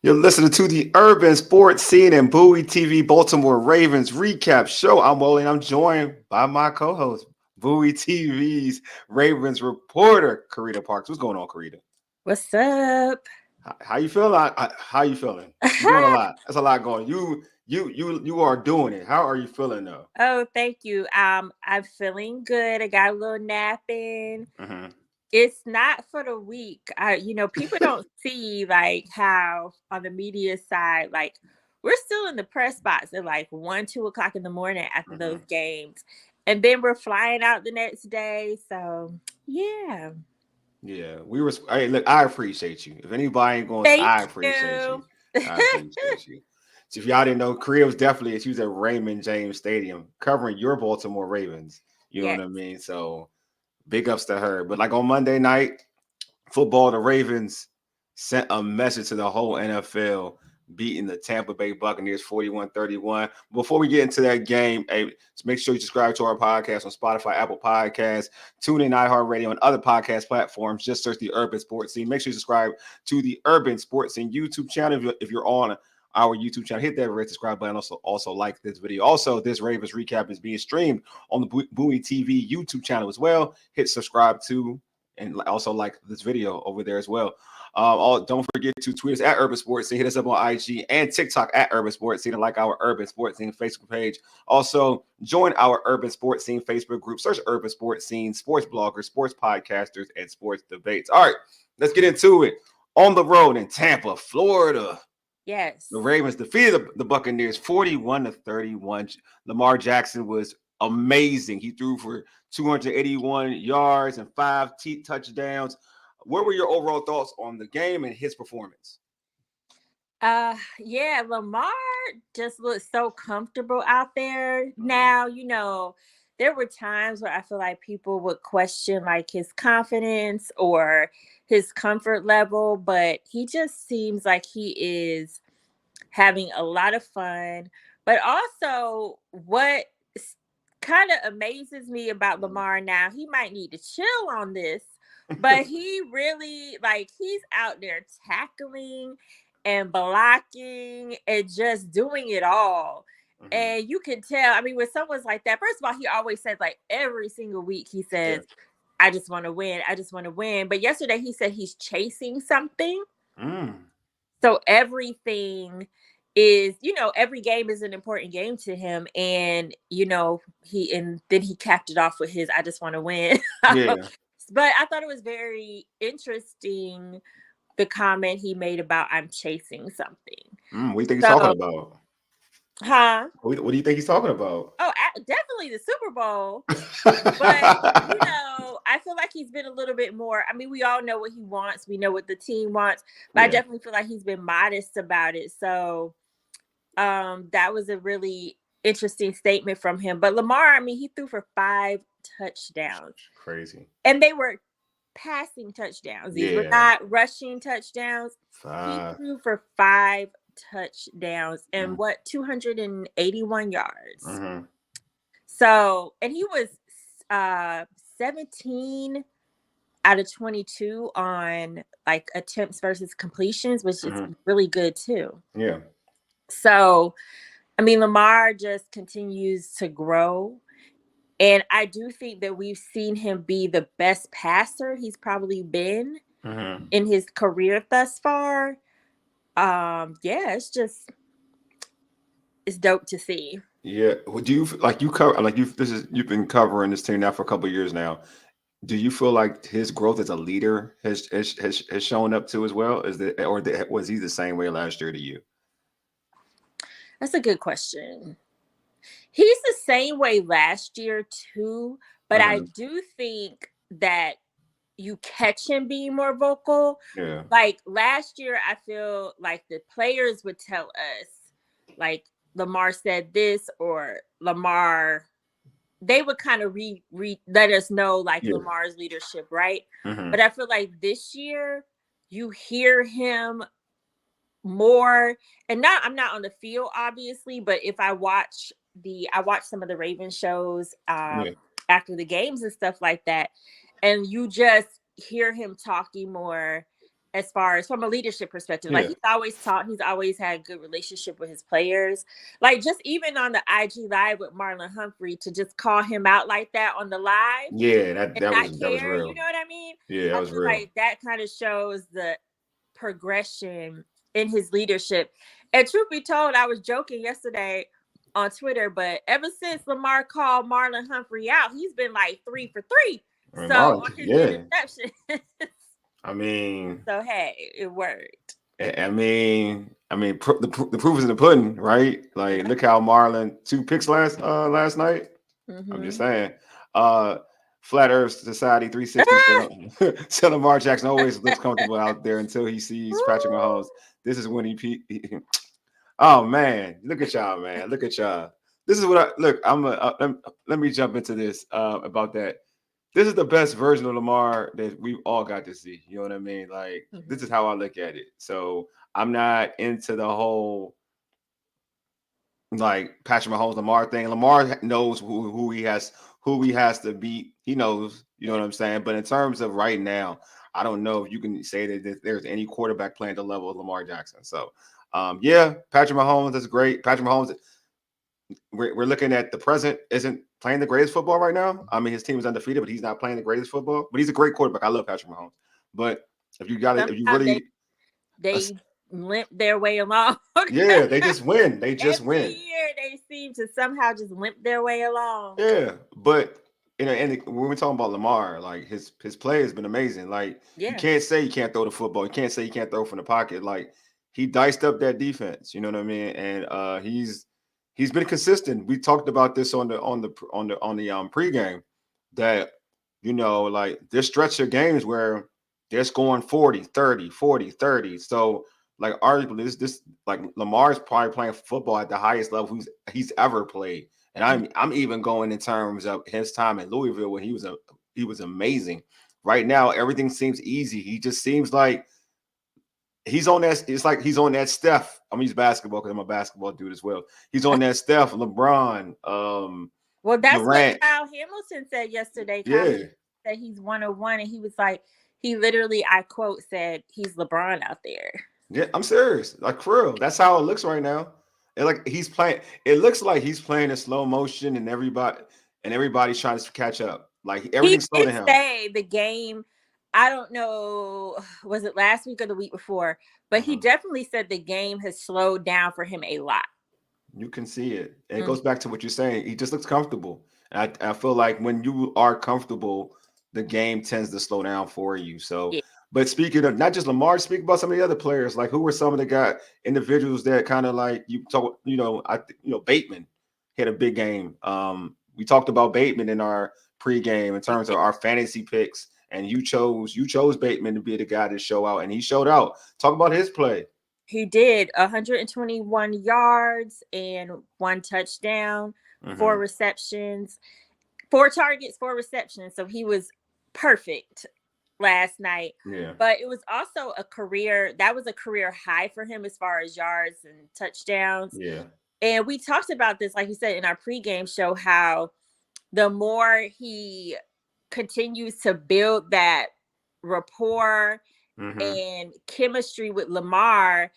You're listening to the Urban Sports Scene and Bowie TV Baltimore Ravens recap show. I'm Wole, and I'm joined by my co-host, Bowie TV's Ravens reporter, Carita Parks. What's going on, Carita? What's up? How you feeling? How you feeling? You're doing a lot. That's a lot going. You are doing it. How are you feeling though? Oh, thank you. I'm feeling good. I got a little nap in. Hmm. It's not for the weak. People don't see like how on the media side, like we're still in the press box at like 1, 2 o'clock in the morning after those Hmm. games. And then we're flying out the next day. So yeah. Yeah, we were. Hey, look, I appreciate you. If anybody ain't going, Thank I appreciate you. you. I appreciate you. So if y'all didn't know, Korea was definitely she was at Raymond James Stadium covering your Baltimore Ravens. You know what Yes. I mean? So big ups to her. But like on Monday night football, the Ravens sent a message to the whole NFL, beating the Tampa Bay Buccaneers 41-31. Before we get into that game, hey, just make sure you subscribe to our podcast on Spotify, Apple Podcasts, TuneIn, iHeartRadio, and other podcast platforms. Just search the Urban Sports Scene. Make sure you subscribe to the Urban Sports Scene YouTube channel if you're on our YouTube channel. Hit that red subscribe button. Also like this video. Also, this Ravens recap is being streamed on the Bowie TV YouTube channel as well. Hit subscribe to and also like this video over there as well. Don't forget to tweet us at Urban Sports Scene. Hit us up on IG and TikTok at Urban Sports Scene and like our Urban Sports Scene Facebook page. Also, join our Urban Sports Scene Facebook group. Search Urban Sports Scene, sports bloggers, sports podcasters, and sports debates. All right, let's get into it. On the road in Tampa, Florida, the Yes. Ravens defeated the Buccaneers 41-31. Lamar Jackson was amazing. He threw for 281 yards and five touchdowns. What were your overall thoughts on the game and his performance? Yeah, Lamar just looks so comfortable out there now. There were times where I feel like people would question like his confidence or his comfort level, but he just seems like he is having a lot of fun. But also, what kind of amazes me about Lamar now, he might need to chill on this, but he really, like, he's out there tackling and blocking and just doing it all. Mm-hmm. And you can tell, I mean, when someone's like that, first of all, he always says, like, every single week, he Yeah. says, I just want to win. I just want to win. But yesterday, he said he's chasing something. Mm. So everything is, every game is an important game to him. And, and then he capped it off with his I just want to win. Yeah. But I thought it was very interesting the comment he made about I'm chasing something. What do you think he's talking So, about? huh? What do you think he's talking about? Oh, definitely the Super Bowl. But, I feel like he's been a little bit more. I mean, we all know what he wants. We know what the team wants. But I Yeah. definitely feel like he's been modest about it. So that was a really interesting statement from him. But Lamar, I mean, he threw for 5 touchdowns. Crazy. And they were passing touchdowns. These were Yeah. not rushing touchdowns. He 5. threw for 5 touchdowns and Mm. 281 yards. Mm-hmm. So, and he was 17 out of 22 on like attempts versus completions, which is Mm-hmm. really good too. Yeah. So, I mean, Lamar just continues to grow. And I do think that we've seen him be the best passer he's probably been Mm-hmm. in his career thus far. Yeah, it's dope to see. Yeah. Do you like you cover like you this is you've been covering this team now for a couple of years now? Do you feel like his growth as a leader has shown up too as well? Was he the same way last year to you? That's a good question. He's the same way last year too, but I Mm-hmm. do think that you catch him being more vocal. Yeah. Like last year, I feel like the players would tell us, like Lamar said this or Lamar, they would kind of let us know like Yeah. Lamar's leadership, right? Mm-hmm. But I feel like this year you hear him more, and not I'm not on the field obviously, but if I watch some of the Raven shows Yeah. after the games and stuff like that, and you just hear him talking more as far as from a leadership perspective. Like Yeah. he's always had good relationship with his players. Like just even on the IG live with Marlon Humphrey to just call him out like that on the live Yeah, and not that was care, you real. know what I mean? Yeah, that I was feel real. like that kind of shows the progression in his leadership. And truth be told, I was joking yesterday on Twitter, but ever since Lamar called Marlon Humphrey out, he's been like 3 for 3. I mean, So Marlon, on his yeah. interception. I mean, So hey, it worked. the proof is in the pudding, right? Like, Yeah. look how Marlon 2 picks last night. I'm just Mm-hmm. saying. Uh, Flat Earth Society 360 said Lamar Jackson always looks comfortable out there until he sees Patrick Mahomes. This is when oh man, look at y'all, man. Look at y'all. This is what I look. Let me jump into this about that. This is the best version of Lamar that we've all got to see. You know what I mean? Like, this is how I look at it. So I'm not into the whole like Patrick Mahomes Lamar thing. Lamar knows who he has to beat. He knows, you know what I'm saying. But in terms of right now, I don't know if you can say that there's any quarterback playing the level of Lamar Jackson. So, yeah, Patrick Mahomes is great. Patrick Mahomes, we're looking at the present, isn't playing the greatest football right now. I mean, his team is undefeated, but he's not playing the greatest football. But he's a great quarterback. I love Patrick Mahomes. But if you Sometimes really, they limp their way along. yeah, they just win. They just Every win. year they seem to somehow just limp their way along. Yeah, but and when we're talking about Lamar, like his play has been amazing. Like you Yeah. can't say he can't throw the football. You can't say he can't throw from the pocket. Like he diced up that defense. You know what I mean? And he's been consistent. We talked about this on the pregame that like there's stretch of games where they're scoring 40, 30, 40, 30. So like arguably this like Lamar's probably playing football at the highest level he's ever played. And I'm even going in terms of his time in Louisville when he was amazing. Right now, everything seems easy. He just seems like he's on that. It's like he's on that Steph. I'm gonna use basketball because I'm a basketball dude as well. He's on that Steph, LeBron, Well, that's what Durant. Kyle Hamilton said yesterday. Kyle Yeah, Hamilton said he's 101, and he was like, he literally, I quote, said he's LeBron out there. yeah. I'm serious. Like for real. That's how it looks right now. And like he's playing. It looks like he's playing in slow motion, and everybody's trying to catch up. Like He everything's slow to did him. say the game, I don't know, was it last week or the week before, but he Mhm. definitely said the game has slowed down for him a lot. You can see it. And it Mm. goes back to what you're saying. He just looks comfortable. And I feel like when you are comfortable, the game tends to slow down for you. So, Yeah. but speaking of not just Lamar, speak about some of the other players. Like who were some of the individuals that kind of like you talk, Bateman had a big game. We talked about Bateman in our pregame in terms of our fantasy picks, and you chose Bateman to be the guy to show out, and he showed out. Talk about his play. He did 121 yards and 1 touchdown, four Mm-hmm. receptions, 4 targets, 4 receptions. So he was perfect last night. Yeah. But it was also a career high for him as far as yards and touchdowns. Yeah. And we talked about this, like you said, in our pregame show, how the more he continues to build that rapport Mm-hmm. and chemistry with Lamar,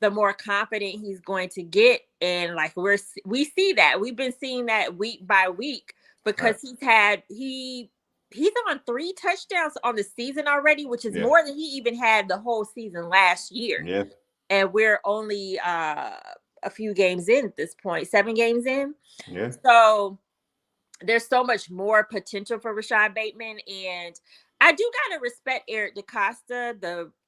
the more confident he's going to get. And like we see that. We've been seeing that week by week because Right. he's on 3 touchdowns on the season already, which is Yeah. more than he even had the whole season last year. Yeah. And we're only a few games in at this point, 7 games in. Yeah. So there's so much more potential for Rashad Bateman, and I do gotta respect Eric DeCosta,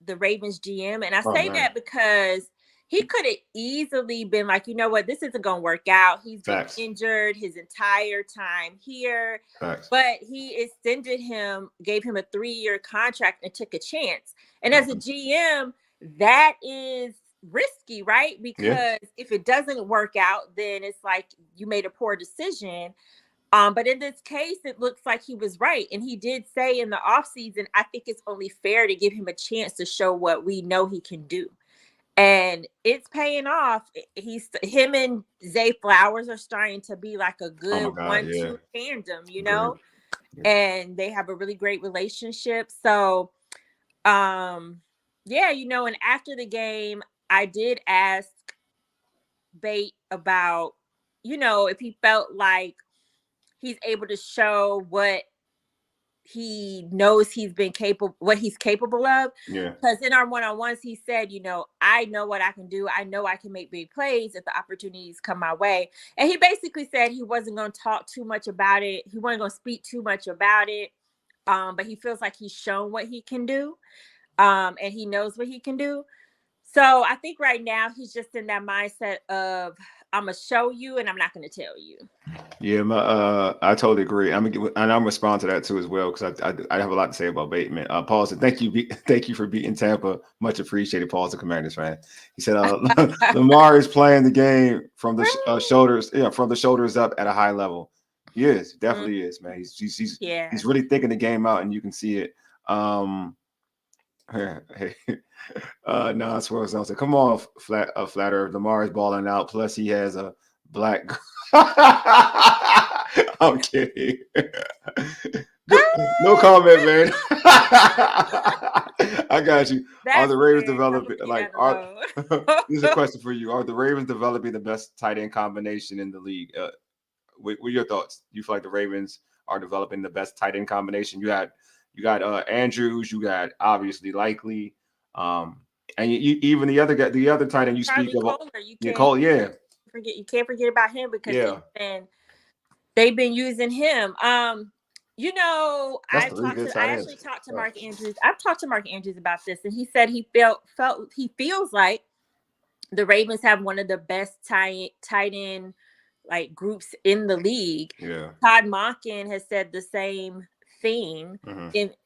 the Ravens GM, and I Oh say man. that because he could have easily been like, you know what, this isn't gonna work out. He's been Facts. injured his entire time here, Facts. but he extended him, gave him a 3-year contract, and took a chance. And as a GM, that is risky, right? Yeah. Because if it doesn't work out, then it's like you made a poor decision. But in this case, it looks like he was right. And he did say in the offseason, I think it's only fair to give him a chance to show what we know he can do. And it's paying off. Him and Zay Flowers are starting to be like a Oh my good God. Yeah. 1-2 tandem, Agreed. Yeah. and they have a really great relationship. So, um, Yeah, and after the game, I did ask Bate about, if he felt like he's able to show what he knows what he's capable of. Yeah. Because in our one-on-ones, he said, I know what I can do. I know I can make big plays if the opportunities come my way. And he basically said he wasn't going to talk too much about it. He wasn't going to speak too much about it. But he feels like he's shown what he can do. And he knows what he can do. So I think right now he's just in that mindset of, I'm gonna show you and I'm not gonna tell you. Yeah, I totally agree. I'm respond to that too as well because I have a lot to say about Bateman. Paul said, "Thank you, thank you for beating Tampa. Much appreciated." Paul's a Commanders fan. He said, "Lamar is playing the game from the shoulders, from the shoulders up at a high level. He is, definitely is, man. He's really thinking the game out, and you can see it." Hey, no, that's what I was saying. Come on, flat Earth. Lamar is balling out. Plus, he has a black. I'm kidding. No comment, man. I got you. Are the Ravens developing this is a question for you? Are the Ravens developing the best tight end combination in the league? What are your thoughts? Do you feel like the Ravens are developing the best tight end combination? You got Andrews. You got obviously Likely. And even the other guy, the other tight end you Charlie speak of, Kohler, Cole, yeah. You can't forget about him because they've been using him. I actually talked to Mark Andrews. I've talked to Mark Andrews about this, and he said he feels like the Ravens have one of the best tight end like groups in the league. Yeah. Todd Monken has said the same thing.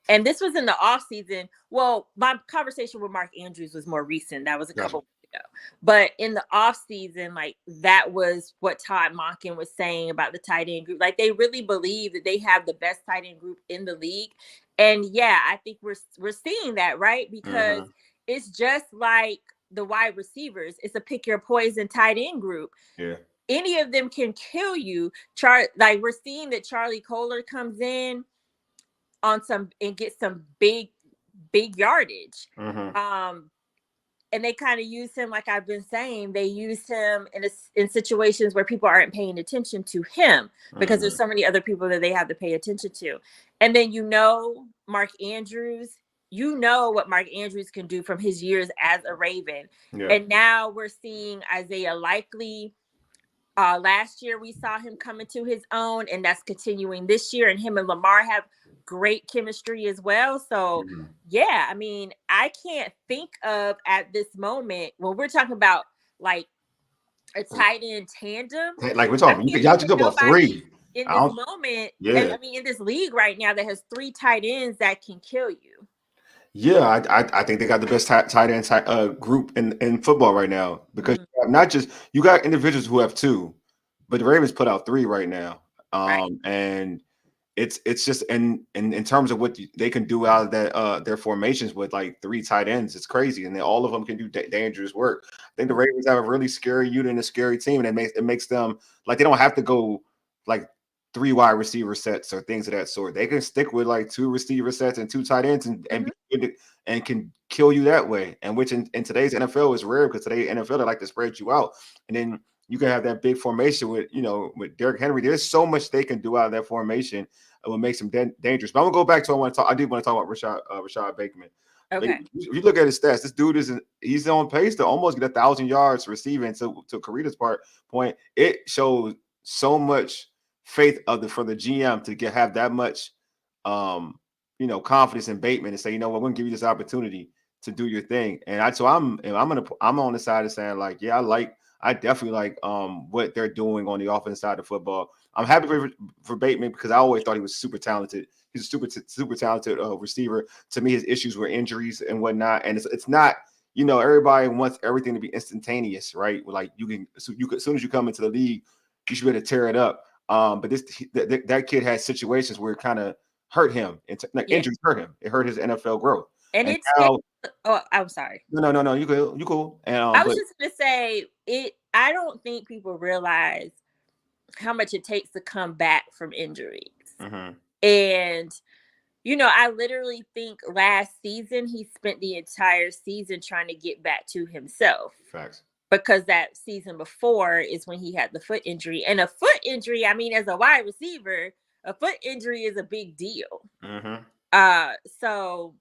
And this was in the off season. Well, my conversation with Mark Andrews was more recent. That was a couple weeks ago. But in the off season, like that was what Todd Monken was saying about the tight end group. Like they really believe that they have the best tight end group in the league. And yeah, I think we're seeing that, right? Because it's just like the wide receivers. It's a pick your poison tight end group. Yeah. Any of them can kill you. Like we're seeing that Charlie Kohler comes in on and gets some big yardage. And they kind of use him, like I've been saying, they use him in situations where people aren't paying attention to him because there's so many other people that they have to pay attention to. And then Mark Andrews, what Mark Andrews can do from his years as a Raven. Yeah. And now we're seeing Isaiah Likely. Last year we saw him come into his own, and that's continuing this year. And him and Lamar have great chemistry as well. So yeah, I mean, I can't think of at this moment when we're talking about like a tight end tandem. Like we're talking, y'all talk about three in this moment. Yeah, I mean, in this league right now that has 3 tight ends that can kill you. Yeah, I think they got the best tight end group in football right now because not just you got individuals who have 2, but the Ravens put out 3 right now. And it's just in terms of what they can do out of that their formations with like 3 tight ends, it's crazy, and all of them can do dangerous work. I think the Ravens have a really scary unit and a scary team, and it makes them like they don't have to go like 3 wide receiver sets or things of that sort. They can stick with like 2 receiver sets and 2 tight ends and can kill you that way. And which in today's NFL is rare because today's NFL they like to spread you out, and then you can have that big formation with with Derrick Henry. There's so much they can do out of that formation. What makes him dangerous. But I'm gonna go back to I did want to talk about Rashad Bateman. Okay. Like, if you look at his stats, this dude he's on pace to almost get 1,000 yards receiving. To Carita's point, it shows so much faith for the GM to have that much confidence in Bateman and say, we're gonna give you this opportunity to do your thing. And I'm on the side of saying like, yeah, I definitely like what they're doing on the offensive side of football. I'm happy for Bateman because I always thought he was super talented. He's a super talented receiver. To me, his issues were injuries and whatnot. And it's not, everybody wants everything to be instantaneous, right? Like as soon as you come into the league, you should be able to tear it up. But that kid had situations where it kind of hurt him. Injuries hurt him. It hurt his NFL growth. And it's now, I'm sorry. No. You cool. And I was just gonna say I don't think people realize how much it takes to come back from injuries. And I literally think last season he spent the entire season trying to get back to himself. Facts. Because that season before is when he had the foot injury. And a foot injury, I mean, as a wide receiver, a foot injury is a big deal. Mm-hmm. So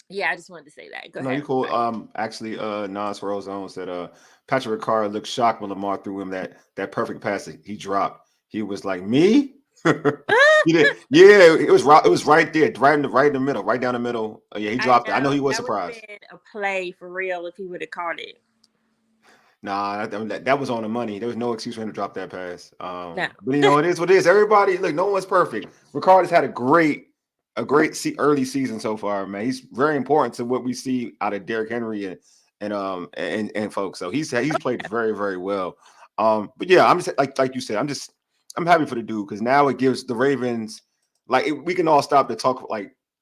yeah, I just wanted to say that. Go No, ahead. you cool. Actually, Nas Rose said Patrick Ricard looked shocked when Lamar threw him that perfect pass that he dropped. He was like, me? He did. Yeah, it was right there, right in the middle, right down the middle. Yeah, he dropped it. I know he was that would have surprised. been a play for real if he would have caught it. Nah, that was on the money. There was no excuse for him to drop that pass. No. But it is what it is. Everybody, look, no one's perfect. Ricard has had a great early season so far, man. He's very important to what we see out of Derrick Henry and folks. So he's played very, very well. But yeah, I'm just like you said, I'm happy for the dude because now it gives the Ravens we can all stop to talk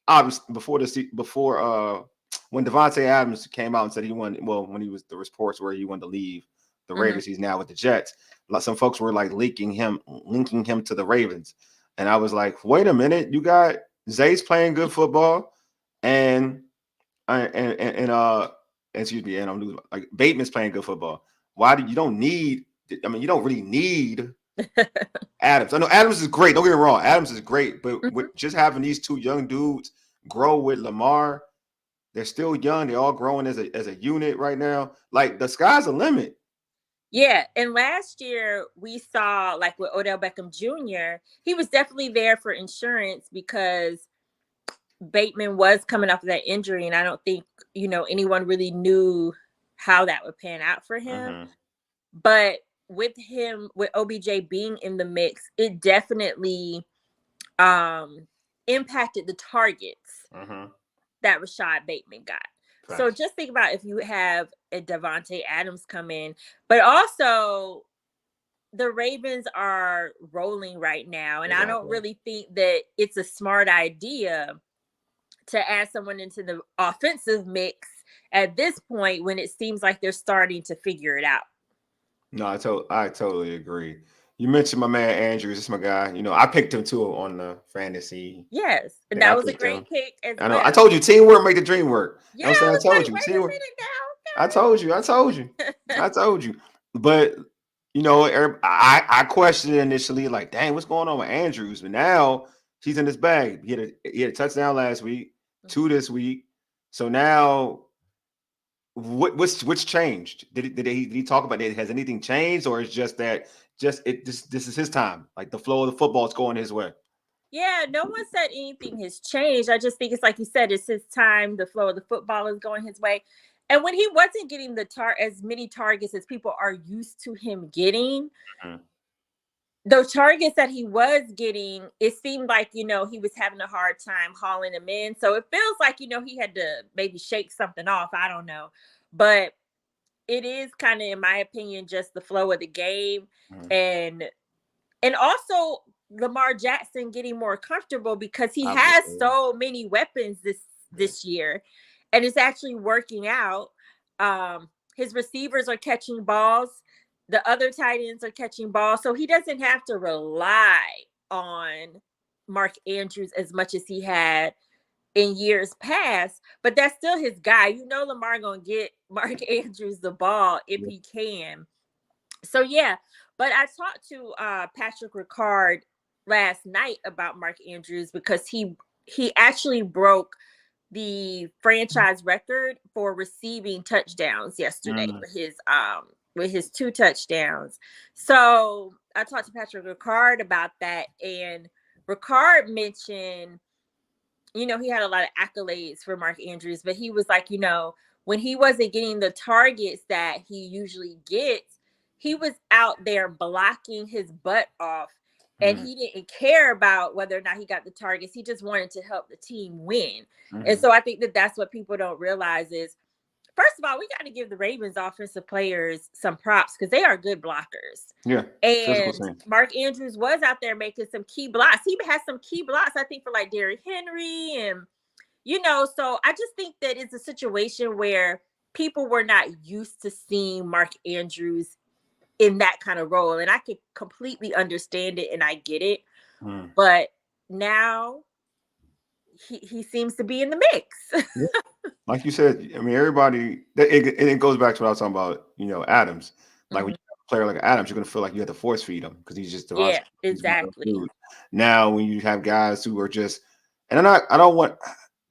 obviously before when Devontae Adams came out and said he wanted, when he was the reports where he wanted to leave the Raiders, he's now with the Jets. Some folks were linking him to the Ravens, and I was like, wait a minute, you got Zay's playing good football, and excuse me, and I'm losing Bateman's playing good football. Why do you don't need? I mean, you don't really need Adams. I know Adams is great. Don't get me wrong, Adams is great, but with just having these two young dudes grow with Lamar. They're still young. They're all growing as a unit right now. Like the sky's the limit. Yeah, and last year we saw with Odell Beckham Jr., he was definitely there for insurance because Bateman was coming off of that injury, and I don't think anyone really knew how that would pan out for him. But with OBJ being in the mix, it definitely impacted the targets that Rashad Bateman got. Right. So just think about if you have a Devontae Adams come in, but also the Ravens are rolling right now. And I don't really think that it's a smart idea to add someone into the offensive mix at this point when it seems like they're starting to figure it out. No, I totally agree. You mentioned my man Andrews. This is my guy. I picked him too on the fantasy. Yes, and that was a great pick as well. I know. I told you, teamwork make the dream work. Yeah, I told you, teamwork. I told you. I told you. But I questioned it initially, dang, what's going on with Andrews? But now he's in his bag. He had a touchdown last week, 2 this week. So now. What's changed? Did he talk about it? Has anything changed, or is just that this is his time? The flow of the football is going his way. Yeah, no one said anything has changed. I just think it's like you said, it's his time. The flow of the football is going his way. And when he wasn't getting as many targets as people are used to him getting, those targets that he was getting, it seemed like, he was having a hard time hauling them in. So it feels like, he had to maybe shake something off. I don't know. But it is kind of, in my opinion, just the flow of the game. And also Lamar Jackson getting more comfortable because he has so many weapons this year. And it's actually working out. His receivers are catching balls. The other tight ends are catching balls. So he doesn't have to rely on Mark Andrews as much as he had in years past. But that's still his guy. Lamar going to get Mark Andrews the ball if he can. So, yeah. But I talked to Patrick Ricard last night about Mark Andrews because he actually broke the franchise record for receiving touchdowns yesterday with his 2 touchdowns. So I talked to Patrick Ricard about that, and Ricard mentioned, he had a lot of accolades for Mark Andrews, but he was like, when he wasn't getting the targets that he usually gets, he was out there blocking his butt off. And he didn't care about whether or not he got the targets. He just wanted to help the team win. And so I think that that's what people don't realize is, first of all, we got to give the Ravens offensive players some props because they are good blockers. Yeah. And Mark Andrews was out there making some key blocks. He had some key blocks, I think, for Derrick Henry. And, so I just think that it's a situation where people were not used to seeing Mark Andrews in that kind of role. And I could completely understand it and I get it. But now he seems to be in the mix. Yeah. Like you said, I mean, everybody. It goes back to what I was talking about. Adams. Like when Mhm. you have a player like Adams, you're gonna feel like you have to force feed him because he's just Devontae. Yeah, He's one of those exactly. dudes. Now, when you have guys who are just, and I'm not, I don't want.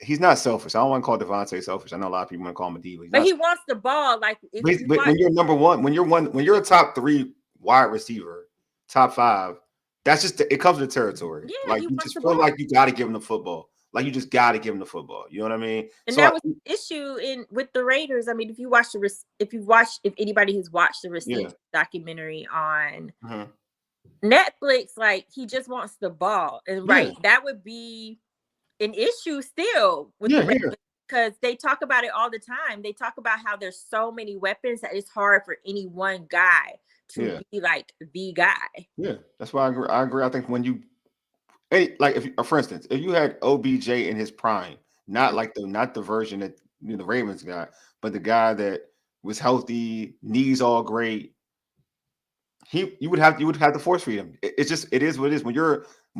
He's not selfish. I don't want to call Devontae selfish. I know a lot of people want to call him a diva. He's But not. he wants the ball. Like if you But watch, when you're number one, when you're a top 3 wide receiver, top 5, that's just it comes with the territory. yeah, Like he you wants just the feel ball. like you got to give him the football. Like you just got to give him the football. You know what I mean? And So that was the issue in with the Raiders. I mean, if anybody has watched the yeah. receiver documentary on Uh-huh. Netflix, like he just wants the ball. And Yeah. right, that would be an issue still with the Yeah. Yeah. Ravens because they talk about it all the time. They talk about how there's so many weapons that it's hard for any one guy to Yeah. be like the guy. Yeah. That's why I agree. I agree. I think when you like if for instance, if you had OBJ in his prime, not the version that the Ravens got, but the guy that was healthy, knees all great, you would have to force feed him. It's just it is what it is. When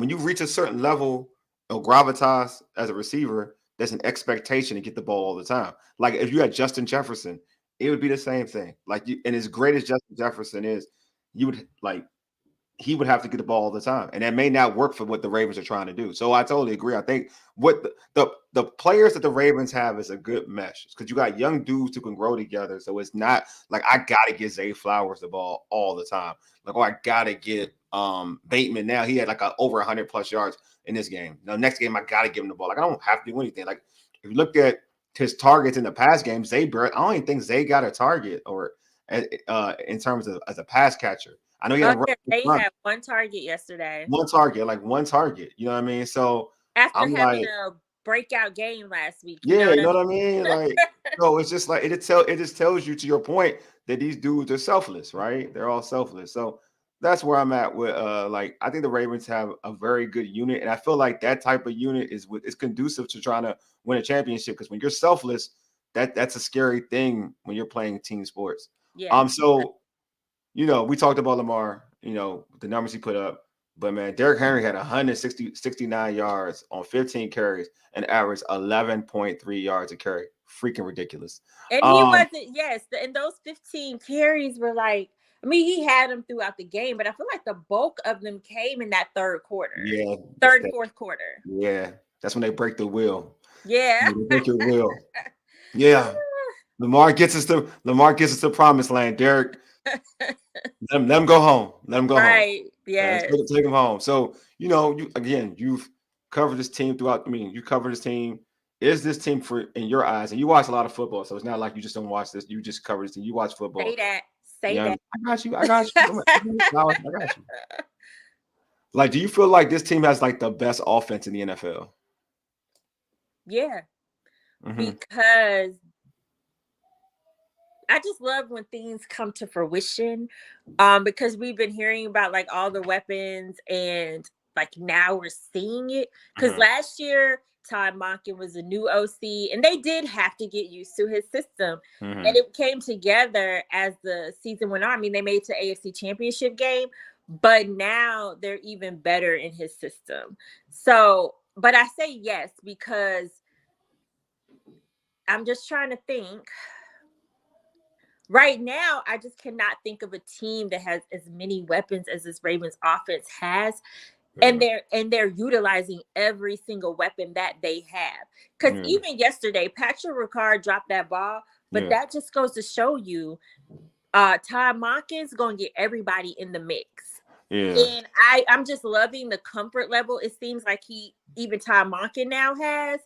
you reach a certain level of gravitas as a receiver, there's an expectation to get the ball all the time. Like if you had Justin Jefferson, it would be the same thing. Like and as great as Justin Jefferson is, you would like he would have to get the ball all the time, and that may not work for what the Ravens are trying to do. So I totally agree. I think what the players that the Ravens have is a good mesh because you got young dudes who can grow together. So it's not like I gotta get Zay Flowers the ball all the time. Like I gotta get Bateman now. He had like over 100 plus yards in this game. Now next game I gotta give him the ball. Like I don't have to do anything. Like if you look at his targets in the past games, I don't even think Zay got a target or in terms of as a pass catcher. I know he had Oh a yeah, they run, had one target yesterday one target, like one target. You know what I mean? So after I'm having like, a breakout game last week. You know yeah, what you I know mean? what I mean? Like, no, it's just like it just tells you to your point that these dudes are selfless, right? They're all selfless. So that's where I'm at with like I think the Ravens have a very good unit, and I feel like that type of unit is conducive to trying to win a championship because when you're selfless, that's a scary thing when you're playing team sports. Yeah. So we talked about Lamar, the numbers he put up. But man, Derrick Henry had 69 yards on 15 carries and averaged 11.3 yards a carry. Freaking ridiculous. And he Um, wasn't, yes, and those 15 carries were like, I mean, he had them throughout the game, but I feel like the bulk of them came in that third quarter, yeah, third and fourth quarter. yeah, that's when they break the wheel. Yeah. They break your wheel. Yeah. Lamar gets us to promised land. Derrick, let him go home. Let him go home. Right. Yes. Take him home. So, you've covered this team throughout. I mean, you covered this team. Is this team for in your eyes? And you watch a lot of football, so it's not like you just don't watch this. You just cover this team. You watch Say football. that. Say Yeah, that. I got you. I got you. I got you. Like, do you feel like this team has like the best offense in the NFL? Yeah. Mm-hmm. Because I just love when things come to fruition. Because we've been hearing about like all the weapons and like now we're seeing it. Because Mm-hmm. last year Todd Monken was a new OC and they did have to get used to his system. Mm-hmm. And it came together as the season went on. I mean, they made it to AFC Championship game, but now they're even better in his system. So, but I say yes because I'm just trying to think. Right now, I just cannot think of a team that has as many weapons as this Ravens offense has, and they're utilizing every single weapon that they have. Because even yesterday, Patrick Ricard dropped that ball, but that just goes to show you, Todd Monken's going to get everybody in the mix. Yeah. And I'm just loving the comfort level. It seems like even Todd Monken now has,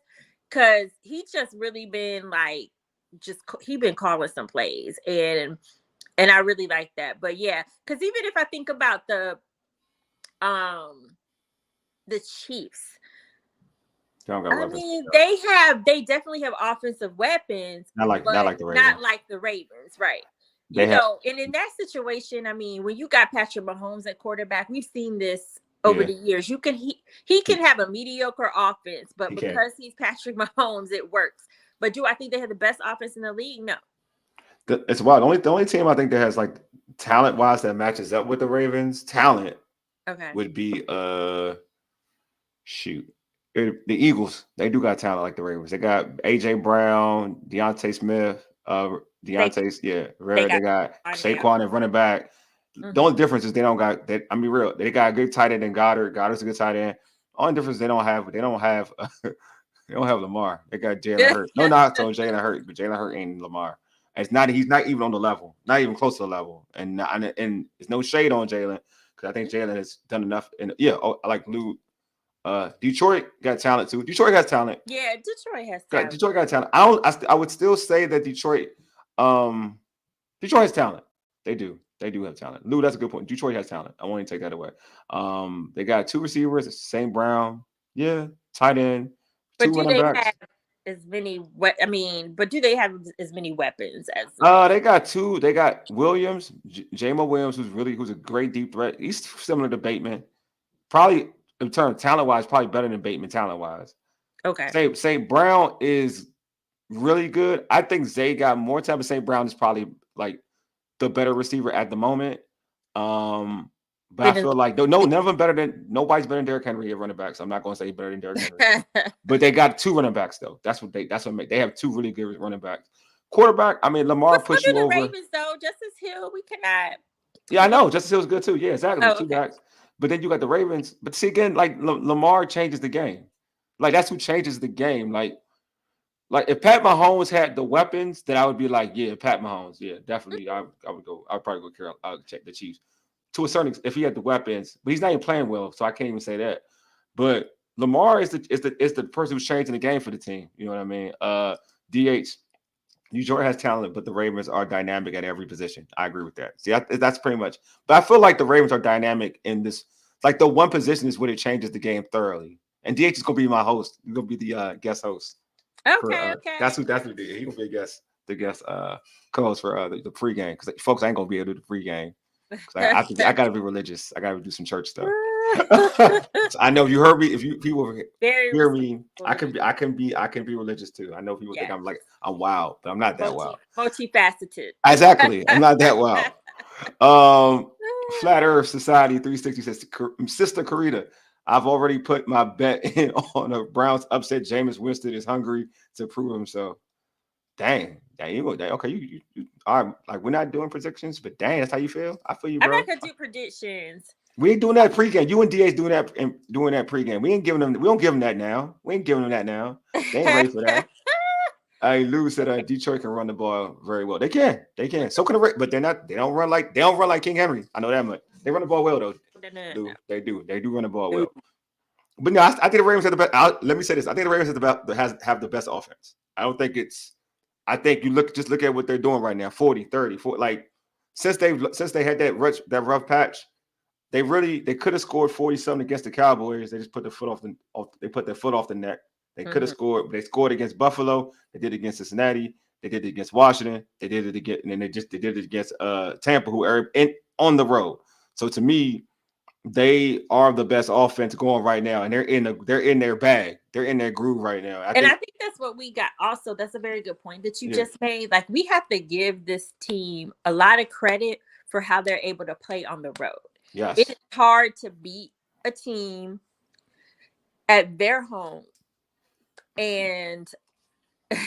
because he's just really been like. He been calling some plays and I really like that. But yeah, because even if I think about the Chiefs, I mean they definitely have offensive weapons, not like the Ravens. not like the Ravens, right? And in that situation, I mean, when you got Patrick Mahomes at quarterback, we've seen this over the years. He can have a mediocre offense, but because he's Patrick Mahomes, it works. But do I think they have the best offense in the league? No. It's wild. The only team I think that has like talent wise that matches up with the Ravens would be The Eagles, they do got talent like the Ravens. They got AJ Brown, Deontay Smith, They Deontay's they Rare. They got got on now. Saquon at running back. The Mhm. only difference is they don't got that. I mean, real. They got a good tight end in Goddard. Goddard's a good tight end. Only difference they don't have they don't have Lamar. They got Jalen Hurts. No knocks on Jalen Hurts, but Jalen Hurts ain't Lamar. It's not. He's not even on the level. Not even close to the level. And there's no shade on Jalen because I think Jalen has done enough. And yeah, I like Lou. Detroit got talent too. Detroit has talent. Yeah, Detroit has talent. Detroit got talent. I don't. I would still say that Detroit. Um, Detroit has talent. They do. They do have talent. Lou, that's a good point. Detroit has talent. I want to take that away. They got two receivers, St. Brown. Yeah, tight end, But two do running they have backs. as many? I mean, but do they have as many weapons as? They got two. They got Williams, Jamo Williams, who's a great deep threat. He's similar to Bateman. Probably in terms of talent wise, probably better than Bateman talent wise. Okay. St. Brown is really good. I think Zay got more time, but St. Brown is probably like the better receiver at the moment. But I feel like none of them nobody's better than Derrick Henry at running back. So I'm not going to say better than Derrick Henry. But they got two running backs though. That's what they have two really good running backs. Quarterback, I mean Lamar But so push do you the over. Ravens though. Justice Hill, we cannot. Yeah, I know. Justice Hill's good too. Yeah, exactly. Oh, Two okay. backs. But then you got the Ravens. But see again, like Lamar changes the game. Like that's who changes the game. Like if Pat Mahomes had the weapons, then I would be like, yeah, Pat Mahomes, yeah, definitely. I would go. I'd probably go Carol. I would check the Chiefs to a certain extent if he had the weapons, but he's not even playing well, so I can't even say that. But Lamar is the person who's changing the game for the team. You know what I mean? DH. New York has talent, but the Ravens are dynamic at every position. I agree with that. See, that's pretty much. But I feel like the Ravens are dynamic in this. Like the one position is what it changes the game thoroughly. And DH is gonna be my host. He's gonna be the guest host. For Okay. Okay. that's what he gonna be a guest, the guest co-host for the pregame because folks I ain't gonna be able to do the pregame because I gotta be religious. I gotta do some church stuff. So I know you heard me. If you people Very hear me, respectful. I can be religious too. I know people think Yeah. I'm wild, but I'm not that wild. Multifaceted. Exactly, I'm not that wild. Flat Earth Society 360 says, Sister Carita, I've already put my bet in on the Browns upset. Jameis Winston is hungry to prove himself. Dang, you go. Dang, okay, you are like we're not doing predictions, but dang, that's how you feel. I feel you, I'm bro. not gonna do predictions. We ain't doing that pregame. You and DA's doing that and doing that pregame. We ain't giving them. We don't give them that now. We ain't giving them that now. They ain't ready for that. Lou said Detroit can run the ball very well. They can. They can. So can the but they're not. They don't run like King Henry. I know that much. They run the ball well though. No. They do. They do run the ball well. But no, I think the Ravens have the best. Let me say this. I think the Ravens have the best offense. I don't think it's. I think you look at what they're doing right now. 40, 30, 40, like since they had that rough patch, they could have scored 40-something against the Cowboys. They just put their foot off the neck. They could have scored, but they scored against Buffalo. They did it against Cincinnati. They did it against Washington. They did it again, and then they did it against Tampa, who are on the road. So to me, they are the best offense going right now, and they're in their bag. They're in their groove right now. I think that's what we got. Also, that's a very good point that you just made. Like we have to give this team a lot of credit for how they're able to play on the road. Yes, it's hard to beat a team at their home, and not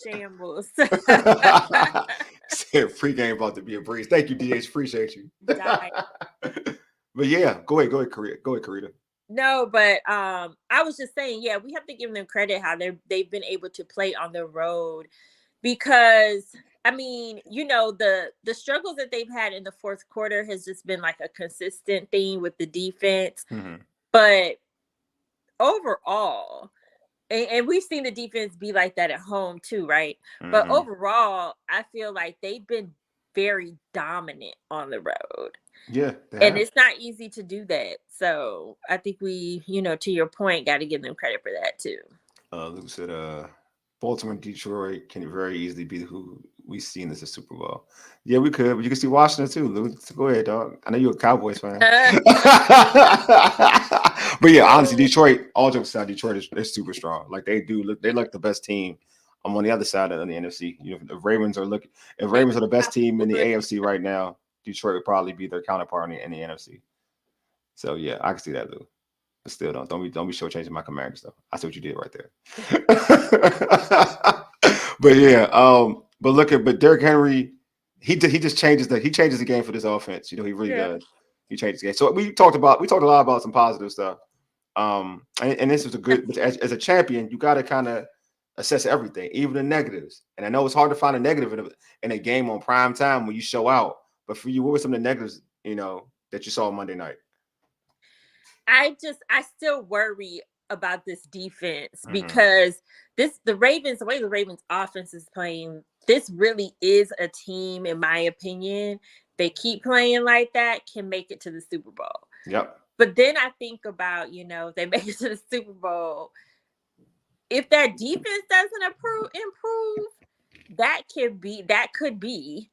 shambles. Said pregame about to be a breeze. Thank you, DH. Appreciate you. But yeah, go ahead, Carita. No, but I was just saying, yeah, we have to give them credit how they've been able to play on the road because I mean, the struggles that they've had in the fourth quarter has just been like a consistent thing with the defense. Mm-hmm. But overall, and we've seen the defense be like that at home too, right? Mm-hmm. But overall, I feel like they've been very dominant on the road. Yeah. And it's not easy to do that. So I think we, to your point, got to give them credit for that too. Luke said, Baltimore and Detroit can very easily be who we see in this Super Bowl. Yeah, we could, but you can see Washington too, Luke. So go ahead, dog. I know you're a Cowboys fan. But yeah, honestly, Detroit, all jokes aside, Detroit is super strong. Like they look the best team. I'm on the other side of the NFC. If Ravens are the best team in the AFC right now, Detroit would probably be their counterpart in the NFC. So yeah, I can see that, Lou. But still, don't be shortchanging my Commanders though. I see what you did right there. But yeah, but Derrick Henry, he just changes the game for this offense. He really Yeah. does. He changes the game. So we talked a lot about some positive stuff. And this was a good, but as a champion, you got to kind of assess everything, even the negatives. And I know it's hard to find a negative in a game on prime time when you show out. But for you, what were some of the negatives, that you saw on Monday night? I still worry about this defense Mhm. because the way the Ravens offense is playing, this really is a team, in my opinion. They keep playing like that, can make it to the Super Bowl. Yep. But then I think about, if they make it to the Super Bowl, if that defense doesn't improve, that could be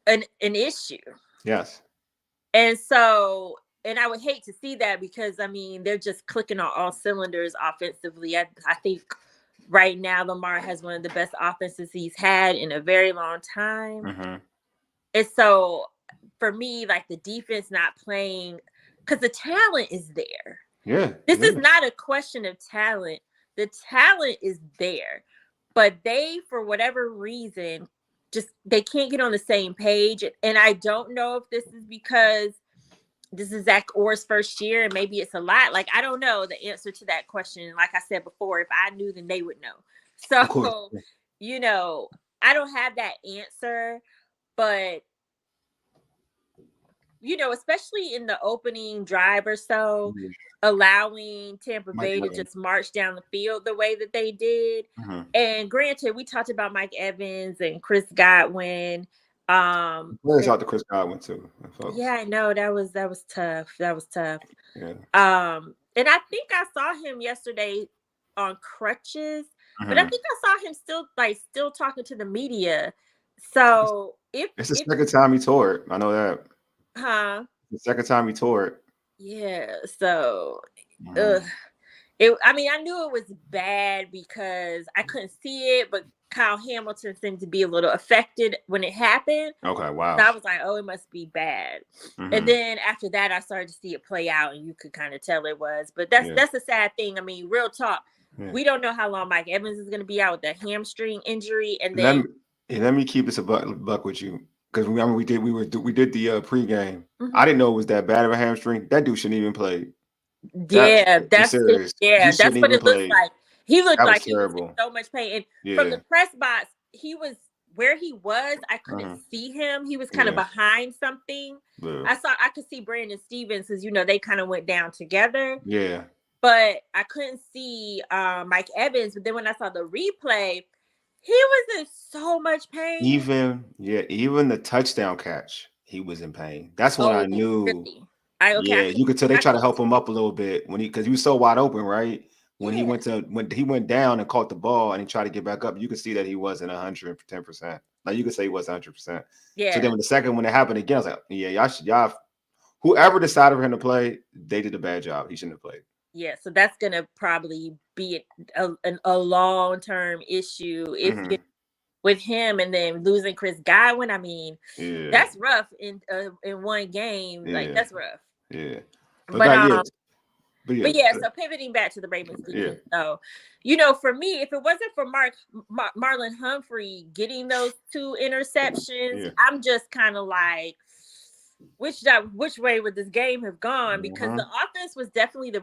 an issue. Yes. And so, and I would hate to see that because, I mean, they're just clicking on all cylinders offensively. I think right now Lamar has one of the best offenses he's had in a very long time. Mm-hmm. And so, for me, like the defense not playing, because the talent is there. Yeah. This is not a question of talent. The talent is there. But they, for whatever reason, they can't get on the same page. And I don't know if this is because this is Zach Orr's first year and maybe it's a lot. Like, I don't know the answer to that question. Like I said before, if I knew, then they would know. So, I don't have that answer. But, especially in the opening drive or so, allowing Tampa Bay to just march down the field the way that they did. Mm-hmm. And granted, we talked about Mike Evans and Chris Godwin. Where's out to Chris Godwin too? Folks. Yeah, I know that was tough. That was tough. Yeah. And I think I saw him yesterday on crutches, but I think I saw him still talking to the media. So it's the second time he tore it. I know that. Huh? The second time he tore it. Yeah. So, I knew it was bad because I couldn't see it, but Kyle Hamilton seemed to be a little affected when it happened. Okay, wow. So I was like, oh, it must be bad. Mm-hmm. And then after that, I started to see it play out, and you could kind of tell it was. But that's a sad thing. I mean, real talk. Yeah. We don't know how long Mike Evans is going to be out with that hamstring injury, and then let me keep this a buck with you. Because remember we did the pregame. Mm-hmm. I didn't know it was that bad of a hamstring. That dude shouldn't even play. That's what it looks like. He looked like he was in so much pain. And from the press box, he was where he was. I couldn't see him. He was kind of behind something. Yeah. I could see Brandon Stevens because they kind of went down together. Yeah. But I couldn't see Mike Evans. But then when I saw the replay, he was in so much pain. Even the touchdown catch, he was in pain. That's when I knew. Really? You could tell they tried to help him up a little bit because he was so wide open, right? When he went down and caught the ball and he tried to get back up, you could see that he wasn't 110%. Like you could say he was 100%. Yeah. So then when it happened again, I was like, y'all, whoever decided for him to play, they did a bad job. He shouldn't have played. Yeah, so that's gonna probably be a long-term issue with him, and then losing Chris Godwin. I mean, that's rough in one game. Yeah. Like that's rough. Yeah, but so pivoting back to the Ravens defense, so for me, if it wasn't for Marlon Humphrey getting those 2 interceptions, I'm just kind of like, which way would this game have gone? Because the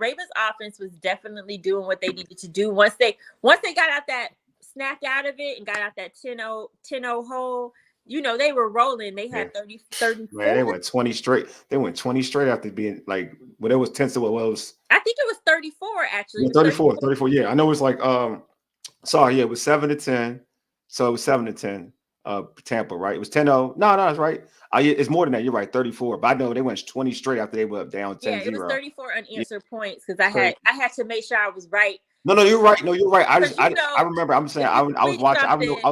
Ravens offense was definitely doing what they needed to do once they got out that snapped out of it and got out that 10-0 hole. They were rolling. They had 30. Man, they went 20 straight. They went 20 straight after being like, it was 10 to what was. I think it was 34 actually. Yeah, 34. Yeah, I know it was like it was 7-10. So it was 7-10. Tampa, right? It was 10-0. No, that's right. It's more than that. You're right, 34. But I know they went 20 straight after they were down 10-0. Yeah, it was 34 unanswered points because I had to make sure I was right. No, you're right. I remember. I'm saying I was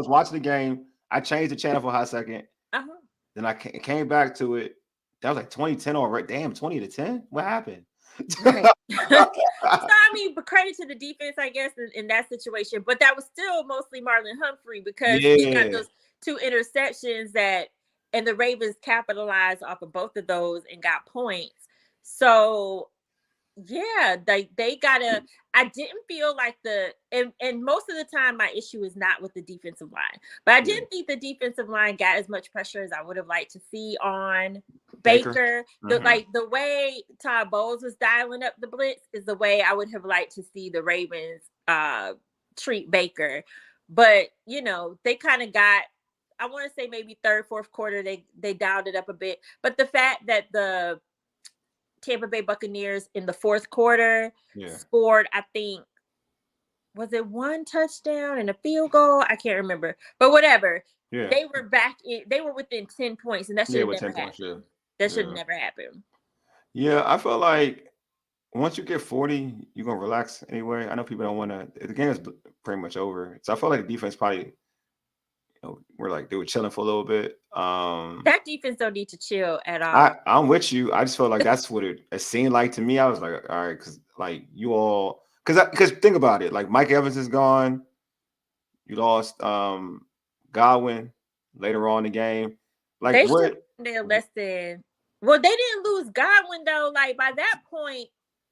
watching the game. I changed the channel for a hot second. Then I came back to it. That was like 20-10 already. Damn, 20-10. What happened? Right. So but credit to the defense, I guess, in that situation. But that was still mostly Marlon Humphrey because he got those 2 interceptions and the Ravens capitalized off of both of those and got points. So yeah, they gotta. I didn't feel like and most of the time my issue is not with the defensive line, but I didn't think the defensive line got as much pressure as I would have liked to see on Baker. The way Todd Bowles was dialing up the blitz is the way I would have liked to see the Ravens treat Baker. But they kind of got, I want to say maybe third, fourth quarter, they dialed it up a bit. But the fact that the Tampa Bay Buccaneers in the fourth quarter scored, I think, was it one touchdown and a field goal? I can't remember, but whatever. Yeah. They were back in. They were within 10 points, and that should have never happened. That should have never happened. Yeah, I feel like once you get 40, you're gonna relax anyway. I know people don't want to. The game is pretty much over, so I feel like the defense probably. They were chilling for a little bit. That defense don't need to chill at all. I'm with you. I just felt like that's what it seemed like to me. I was like, all right, because like you all, because think about it. Like Mike Evans is gone. You lost Godwin later on in the game. Like they're less than. Well, they didn't lose Godwin though. Like by that point,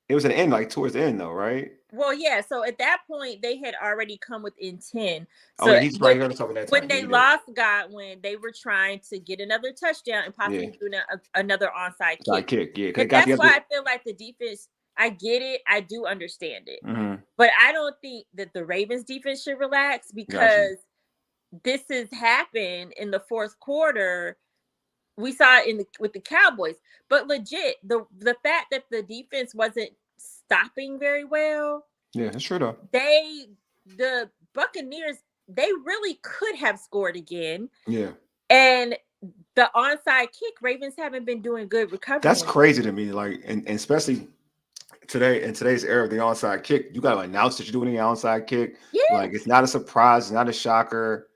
it was an end, like towards the end though, right? Well, yeah. So at that point, they had already come within 10. So he's right here on top of that. When they lost Godwin, they were trying to get another touchdown and possibly do another onside kick. Yeah, and that's why I feel like the defense. I get it. I do understand it, but I don't think that the Ravens defense should relax because this has happened in the fourth quarter. We saw it with the Cowboys, but legit the fact that the defense wasn't stopping very well. Yeah, that's true though. The Buccaneers, they really could have scored again. Yeah. And the onside kick, Ravens haven't been doing good recovery. That's crazy to me. Like, and especially today, in today's era of the onside kick, you gotta announce that you're doing the onside kick. Yeah. Like it's not a surprise, it's not a shocker.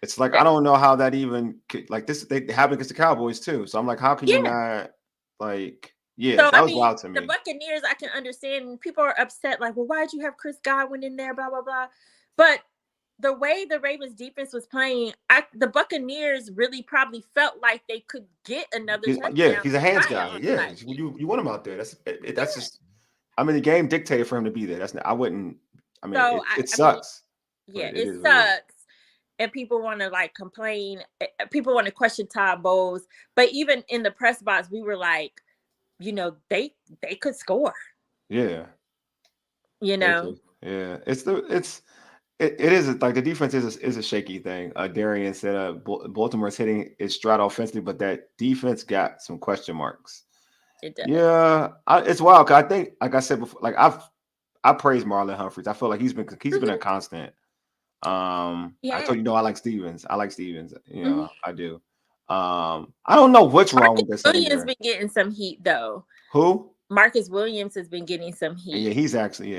It's like I don't know how that even like this. They happen against the Cowboys too. So I'm like, how can you not like? Yeah, so, that was wild to me. The Buccaneers, I can understand. People are upset, like, well, why'd you have Chris Godwin in there? Blah blah blah. But the way the Ravens defense was playing, the Buccaneers really probably felt like they could get another touchdown. Yeah, he's a hands guy. Yeah, you want him out there. That's just. I mean, the game dictated for him to be there. That's not. I wouldn't. I mean, so, it sucks. Yeah, it sucks. Weird. And people want to like complain. People want to question Todd Bowles. But even in the press box, we were like, they could score. Yeah. Yeah. It is like the defense is a shaky thing. Darian said Baltimore's hitting its stride offensively, but that defense got some question marks. It does. Yeah, it's wild. Cause I think, like I said before, like I praise Marlon Humphreys. I feel like he's been a constant. I told you, I like Stevens. I do. I don't know what's wrong with this. Williams been getting some heat though. Who? Marcus Williams has been getting some heat. Yeah, he's actually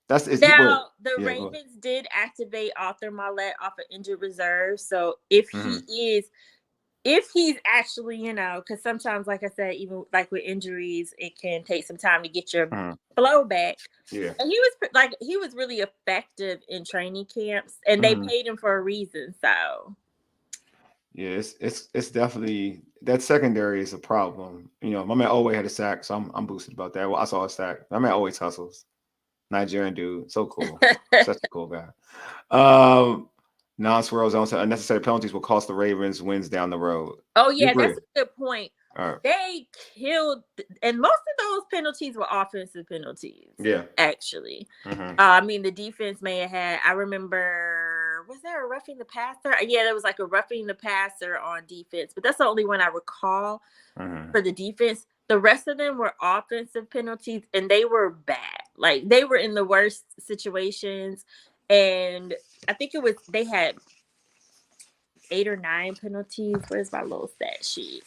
That's now the Ravens did activate Arthur Maulet off of injured reserve. So if he's actually, because sometimes, like I said, even like with injuries, it can take some time to get your flow back. Yeah. And he was really effective in training camps, and they paid him for a reason. So yeah, it's definitely that secondary is a problem. My man always had a sack, so I'm boosted about that. Well, I saw a sack. My man always hustles. Nigerian dude, so cool. Such a cool guy. Non-swirl zones, unnecessary penalties will cost the Ravens wins down the road. Oh yeah, that's a good point. Right. They killed, and most of those penalties were offensive penalties. Yeah, actually. I mean, the defense may have had. I remember, was there a roughing the passer? Yeah, there was like a roughing the passer on defense, but that's the only one I recall for the defense. The rest of them were offensive penalties, and they were bad. Like they were in the worst situations, and I think they had 8 or 9 penalties. Where's my little stat sheet?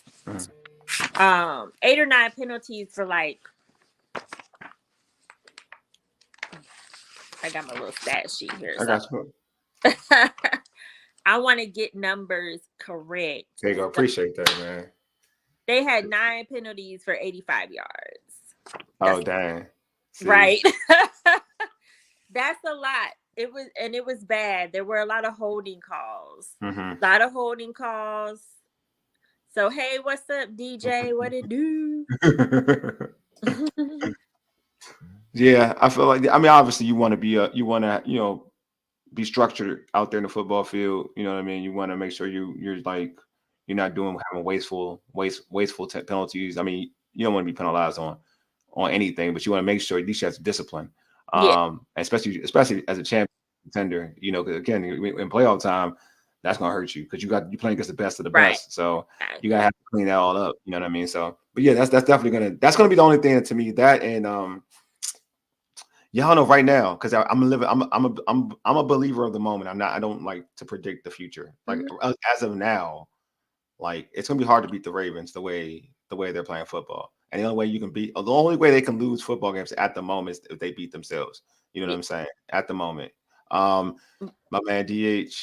8 or 9 penalties for like. I got my little stat sheet here. I got you. I want to get numbers correct. There you go. Appreciate that, man. They had 9 penalties for 85 yards. Oh, dang. See? Right. That's a lot it was bad. There were a lot of holding calls. Mm-hmm. A lot of holding calls. So hey, what's up, DJ? What it do? Yeah, I feel like I mean, obviously, you want to be be structured out there in the football field. You know what I mean? You want to make sure you're like you're not doing having wasteful penalties. I mean, you don't want to be penalized on anything, but you want to make sure at least you have some discipline. Yeah, Especially as a champion contender, you know, 'cause again, in playoff time, that's gonna hurt you because you playing against the best of the right. best. So you gotta have to clean that all up. You know what I mean? So, but yeah, that's definitely gonna be the only thing that, to me, that and y'all know right now because I'm a living I'm a believer of the moment. I don't like to predict the future. Like as of now, like it's gonna be hard to beat the Ravens the way they're playing football. And the only way they can lose football games at the moment is if they beat themselves. You know what I'm saying? At the moment. My man DH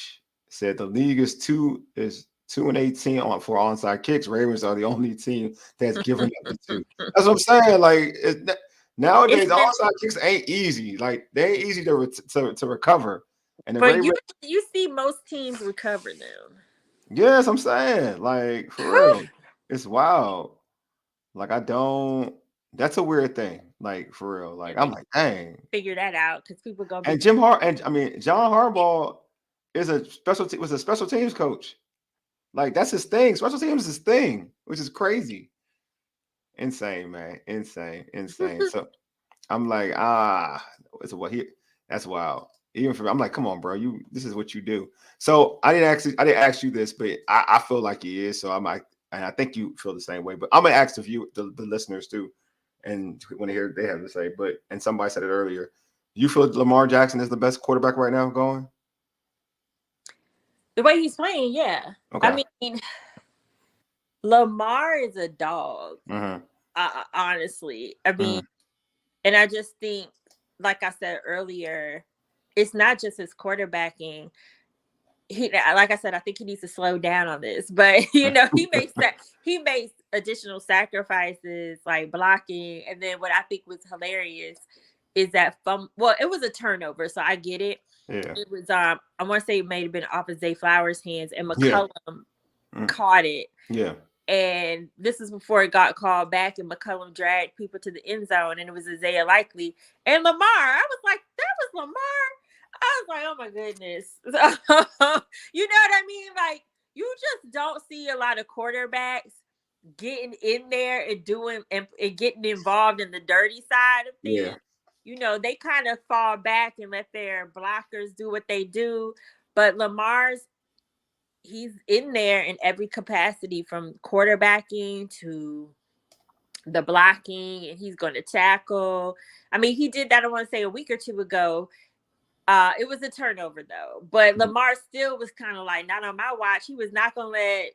said the league is 2-18 for onside kicks. Ravens are the only team that's given up the two. That's what I'm saying. Like nowadays, the onside kicks ain't easy. Like they ain't easy to recover. And the But Ravens, you see most teams recover them. yes, I'm saying, like for real, it's wild. Like that's a weird thing. Like for real. Like I'm like, dang. Figure that out because people gonna be And John Harbaugh was a special teams coach. Like that's his thing. Special teams is his thing, which is crazy. Insane, man. Insane. So I'm like, that's wild. Even for me, I'm like, come on, bro. This is what you do. So I didn't ask you this, but I feel like he is. So I'm like, and I think you feel the same way. But I'm gonna ask the listeners too, and when they hear they have to say. But and somebody said it earlier. You feel Lamar Jackson is the best quarterback right now going? the way he's playing, yeah. Okay. I mean, Lamar is a dog. Mm-hmm. Honestly, I mean, and I just think, like I said earlier, it's not just his quarterbacking. Like I said, I think he needs to slow down on this. But he makes additional sacrifices like blocking, and then what I think was hilarious is that it was a turnover, so I get it. Yeah. It was I want to say it may have been off of Zay Flowers' hands, and McCollum caught it. Yeah. And this is before it got called back, and McCollum dragged people to the end zone, and it was Isaiah Likely and Lamar. I was like, that was Lamar. I was like, oh my goodness. You know what I mean? Like, you just don't see a lot of quarterbacks getting in there and doing and getting involved in the dirty side of things. Yeah. You know, they kind of fall back and let their blockers do what they do. But he's in there in every capacity, from quarterbacking to the blocking, and he's going to tackle. I mean, he did that, I want to say, a week or two ago. It was a turnover though, but Lamar still was kind of like, not on my watch. He was not going to let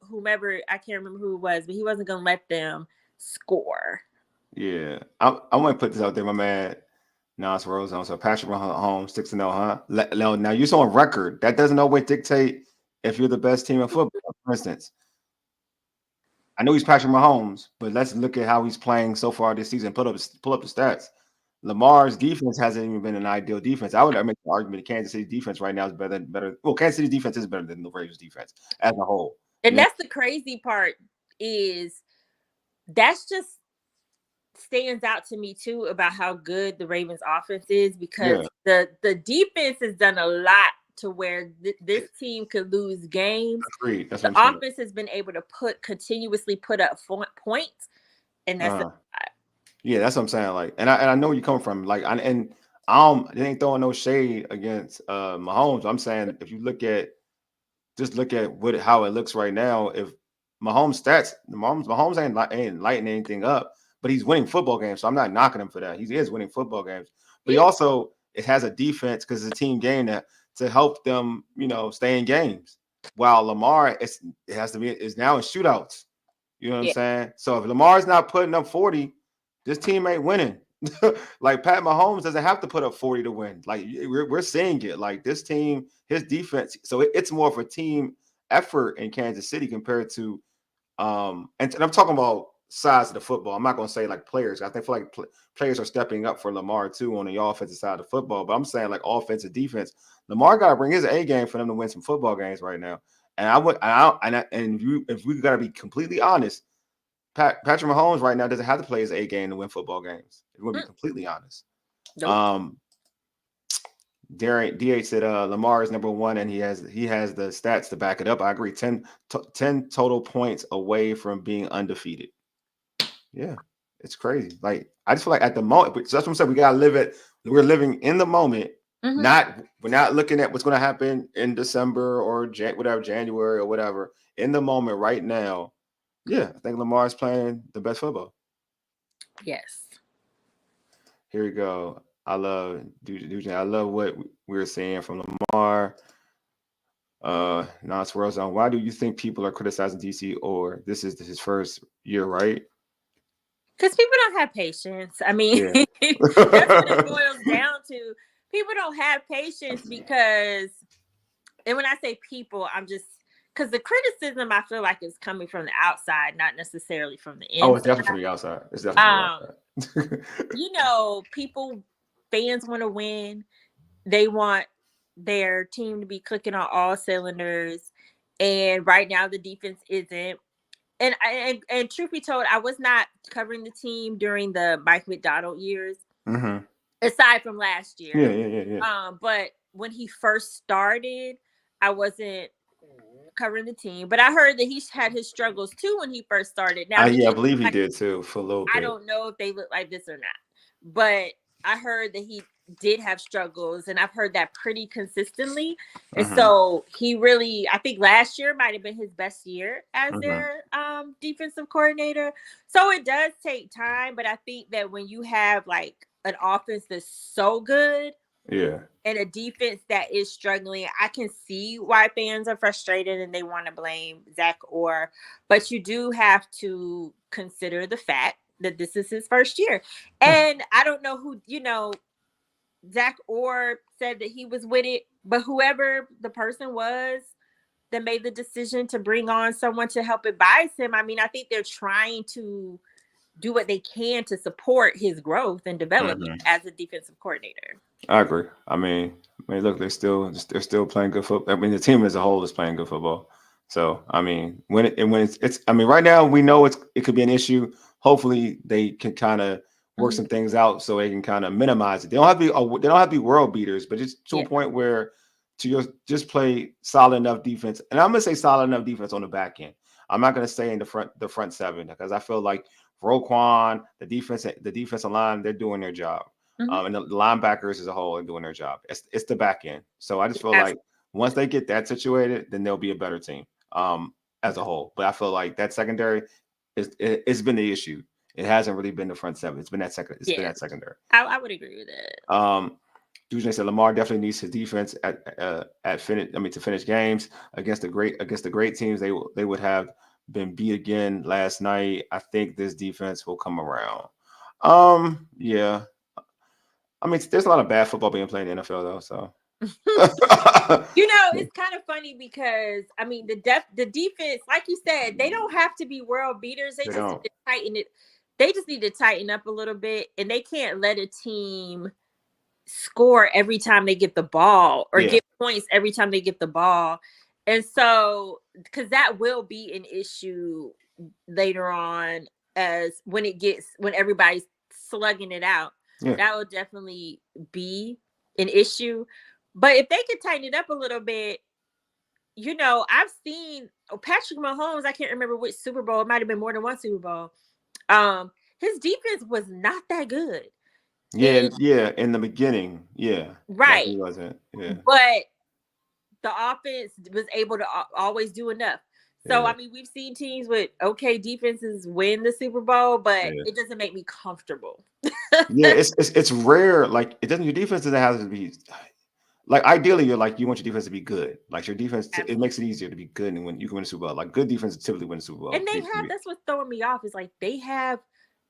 whomever, I can't remember who it was, but he wasn't going to let them score. Yeah, I want to put this out there, my man. Nas Rose, so Patrick Mahomes 6-0, huh? Now you're on record. That doesn't always dictate if you're the best team in football. For instance, I know he's Patrick Mahomes, but let's look at how he's playing so far this season. Pull up the stats. Lamar's defense hasn't even been an ideal defense. I would make the argument that Kansas City defense right now is better. Well, Kansas City defense is better than the Ravens defense as a whole. And that's the crazy part, is that's just stands out to me too about how good the Ravens offense is, because the defense has done a lot to where this team could lose games. Agreed. That's the offense has been able to continuously put up points, and that's yeah, that's what I'm saying. Like, and I know where you come from. Like, they ain't throwing no shade against Mahomes. I'm saying if you look at how it looks right now, if Mahomes stats, Mahomes ain't lighting anything up, but he's winning football games. So I'm not knocking him for that. He is winning football games, but he also has a defense because it's a team game to help them, stay in games. While Lamar is now in shootouts. You know what I'm saying? So if Lamar's not putting up 40, this team ain't winning. Like Pat Mahomes doesn't have to put up 40 to win. Like we're seeing it. Like this team, his defense. So it's more of a team effort in Kansas City compared to and I'm talking about sides of the football. I'm not going to say like players. I feel like players are stepping up for Lamar too on the offensive side of the football. But I'm saying like offensive defense. Lamar got to bring his A game for them to win some football games right now. And if we got to be completely honest, Patrick Mahomes right now doesn't have to play his A game to win football games. If we're going to be completely honest. Nope. DH said Lamar is number one, and he has the stats to back it up. I agree. 10 total points away from being undefeated. Yeah, it's crazy. Like I just feel like at the moment, that's what I'm saying. We gotta live it. We're living in the moment. Mm-hmm. We're not looking at what's going to happen in December or January or whatever. In the moment, right now. Yeah, I think Lamar is playing the best football. Yes. Here we go. I love what we're seeing from Lamar. Now it's World Zone. Why do you think people are criticizing DC or this is his first year, right? Because people don't have patience. I mean, yeah. That's what it boils down to. People don't have patience because, and when I say people, I'm just, because the criticism I feel like is coming from the outside, not necessarily from the inside. Oh, it's definitely from the outside. It's definitely from the outside. Fans want to win. They want their team to be clicking on all cylinders. And right now the defense isn't. And truth be told, I was not covering the team during the Mike Macdonald years, aside from last year. Yeah. But when he first started, I wasn't covering the team. But I heard that he had his struggles too when he first started. Now, I believe he did too for a little bit. I don't know if they look like this or not, but I heard that he did have struggles, and I've heard that pretty consistently. And so he really, I think last year might have been his best year as their defensive coordinator. So it does take time, but I think that when you have like an offense that's so good, and a defense that is struggling, I can see why fans are frustrated and they want to blame Zach Orr. But you do have to consider the fact that this is his first year. And I don't know who, Zach Orr said that he was with it, but whoever the person was that made the decision to bring on someone to help advise him, I mean, I think they're trying to do what they can to support his growth and development as a defensive coordinator. I agree. I mean, look, they're still playing good football. I mean, the team as a whole is playing good football. So, I mean, when it's I mean, right now we know it could be an issue. Hopefully, they can kind of work some things out so they can kind of minimize it. They don't have to be world beaters, but just to a point where to just play solid enough defense. And I'm gonna say solid enough defense on the back end. I'm not gonna say in the front seven because I feel like Roquan, the defensive line, they're doing their job. And the linebackers as a whole are doing their job. It's the back end. So I just feel like once they get that situated, then they'll be a better team as a whole. But I feel like that secondary it's been the issue. It hasn't really been the front seven. It's been that second. It's been that secondary. I would agree with that. Dujane said Lamar definitely needs his defense to finish games against the great teams. They would have been beat again last night. I think this defense will come around. Yeah. I mean, there's a lot of bad football being played in the NFL though. So it's kind of funny because I mean the defense, like you said, they don't have to be world beaters. They just need to tighten it. They just need to tighten up a little bit, and they can't let a team score every time they get the ball or get points every time they get the ball. And so, because that will be an issue later on, as when everybody's slugging it out, that will definitely be an issue. But if they could tighten it up a little bit, I've seen Patrick Mahomes. I can't remember which Super Bowl. It might have been more than one Super Bowl. His defense was not that good. In the beginning, right. Like he wasn't, but the offense was able to always do enough. So I mean, we've seen teams with okay defenses win the Super Bowl, but it doesn't make me comfortable. It's rare. Like your defense doesn't have to be like ideally you want your defense to be good. Like your defense, it makes it easier to be good, and when you can win the Super Bowl, like good defense typically win the Super Bowl. And that's what's throwing me off is like they have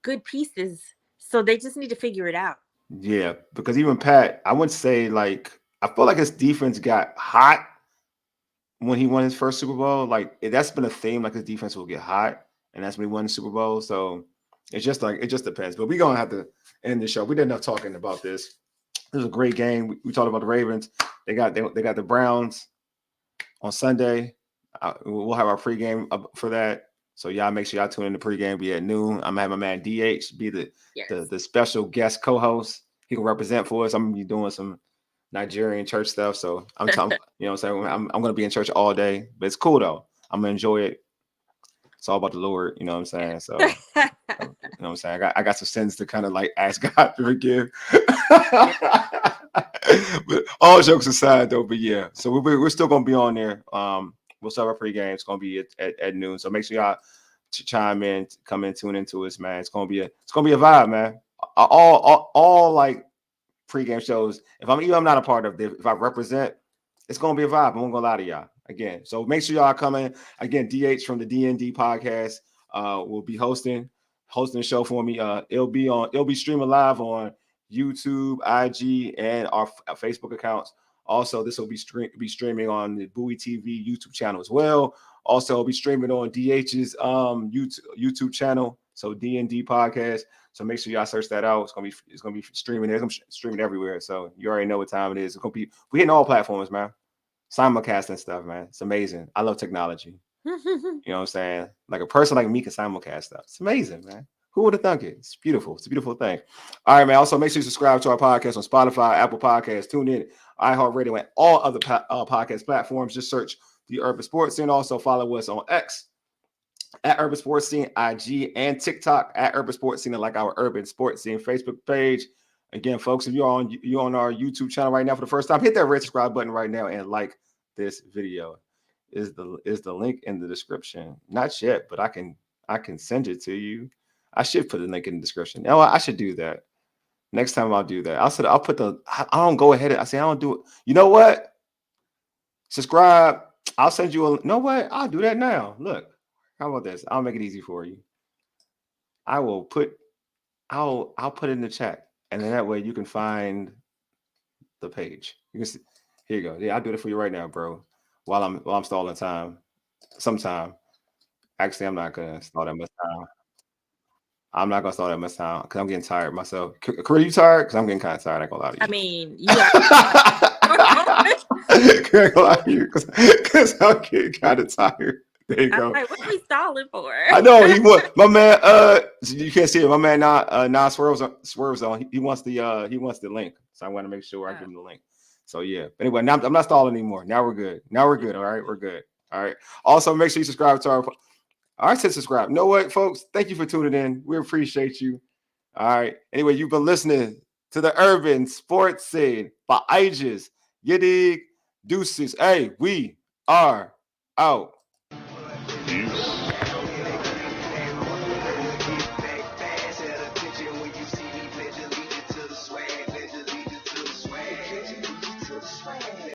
good pieces, so they just need to figure it out. Yeah, because even Pat, I wouldn't say like I feel like his defense got hot when he won his first Super Bowl. Like that's been a theme. Like his defense will get hot, and that's when he won the Super Bowl. So it's just like it just depends. But we're gonna have to end the show. We did enough talking about this. It was a great game. We talked about the Ravens. They got the Browns on Sunday. We'll have our pregame up for that. So y'all make sure y'all tune in the pregame. Be at noon. I'm gonna have my man DH be the special guest co-host. He can represent for us. I'm gonna be doing some Nigerian church stuff. So I'm you know what I'm saying, I'm gonna be in church all day. But it's cool though. I'm gonna enjoy it. It's all about the Lord, you know what I'm saying? So you know what I'm saying? I got some sins to kind of like ask God to forgive. But all jokes aside though, but yeah. So we're still gonna be on there. We'll start our pregame. It's gonna be at noon. So make sure y'all chime in, come in, tune into us, man. It's gonna be a vibe, man. All like pregame shows. If I'm not a part of it, if I represent, it's gonna be a vibe. I'm not gonna lie to y'all again. So make sure y'all come in. Again, DH from the DND podcast will be hosting the show for me. It'll be streaming live on YouTube, IG, and our Facebook accounts. Also, this will be streaming on the Bowie TV YouTube channel as well. Also, it'll be streaming on DH's YouTube channel. So DND podcast. So make sure y'all search that out. It's gonna be streaming there. It's streaming everywhere. So you already know what time it is. It's gonna be. We're hitting all platforms, man. Simulcast and stuff, man. It's amazing. I love technology. You know what I'm saying? Like a person like me can simulcast stuff. It's amazing, man. Who would have thunk it? It's beautiful. It's a beautiful thing. All right, man. Also, make sure you subscribe to our podcast on Spotify, Apple Podcasts, TuneIn, iHeartRadio, and all other podcast platforms. Just search the Urban Sports Scene. Also, follow us on X at Urban Sports Scene, IG, and TikTok at Urban Sports Scene, and like our Urban Sports Scene Facebook page. Again, folks, if you're on our YouTube channel right now for the first time, hit that red subscribe button right now and like this video. Is the link in the description? Not yet, but I can send it to you. I should put the link in the description. You know what? I should do that. Next time I'll do that. I'll put I don't go ahead. I say I don't do it. You know what? Subscribe. I'll send you you know what? I'll do that now. Look. How about this? I'll make it easy for you. I'll put it in the chat, and then that way you can find the page. You can see. Here you go. Yeah, I'll do it for you right now, bro. While I'm stalling time. Sometime. Actually, I'm not gonna stall that much time. I'm not gonna stall that much time because I'm getting tired myself. Are you tired? Because I'm getting kind of tired. I ain't gonna lie to you. I mean, you are. Because I'm getting kind of tired. There you go. Like, what are we stalling for? I know he wants my man. You can't see it. My man, not swerves on. He wants the link. So I want to make sure I give him the link. So yeah. Anyway, now I'm not stalling anymore. Now we're good. All right, we're good. All right. Also, make sure you subscribe to our. All right, subscribe. You know what, folks? Thank you for tuning in. We appreciate you. All right. Anyway, you've been listening to the Urban Sports Scene by Aegis. You dig? Deuces. Hey, we are out. Peace.